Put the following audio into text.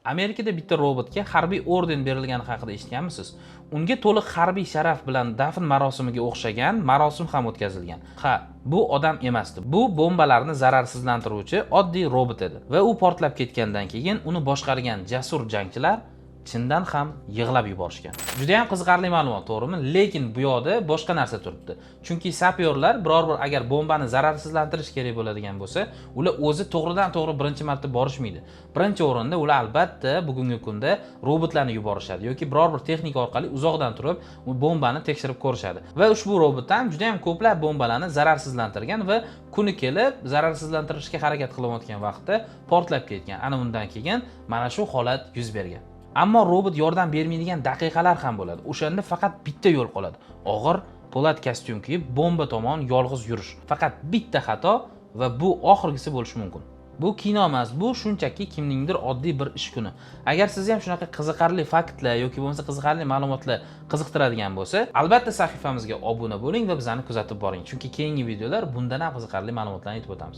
Amerikada bitta robotga harbiy orden berilgani haqida eshitganmisiz? Unga to'liq harbiy sharaf bilan dafn marosimiga o'xshagan marosim ham o'tkazilgan. Ha, bu odam emasdi. Bu bombalarni zararsizlantiruvchi oddiy robot edi va u portlab ketgandan keyin uni boshqargan jasur jangchilar chindan ham yig'lab yuborishgan. Juda ham qiziqarli ma'lumot, to'g'rimi? Lekin bu yoqda boshqa narsa turibdi. Chunki sapyorlar biror bir agar bombani zararsizlantirish kerak bo'ladigan bo'lsa, ular o'zi to'g'ridan-to'g'ri birinchi marta borishmaydi. Birinchi o'rinda ular albatta bugungi kunda robotlarni yuborishadi yoki biror bir texnika orqali uzoqdan turib bombani tekshirib ko'rishadi. Va ushbu robot ham juda ham ko'plab bombalarni zararsizlantirgan va kuni kelib zararsizlantirishga harakat qilayotgan vaqtda portlab ketgan. Ana undan keyin mana shu holat yuz bergan. Ammo robot yordam bermaydigan daqiqalar ham bo'ladi. O'shanda faqat bitta yo'l qoladi. Og'ir po'lat kostyum kiyib bomba tomon yolg'iz yurish. Faqat bitta xato va bu oxirgisi bo'lishi mumkin. Bu kino emas, bu shunchaki kimningdir oddiy bir ish kuni. Agar siz ham shunaqa qiziqarli faktlar yoki bo'lmasa qiziqarli ma'lumotlar qiziqtiradigan bo'lsa, albatta sahifamizga obuna bo'ling va bizani kuzatib boring. Chunki keyingi videolar bundan ham qiziqarli ma'lumotlarni aytib o'tamiz.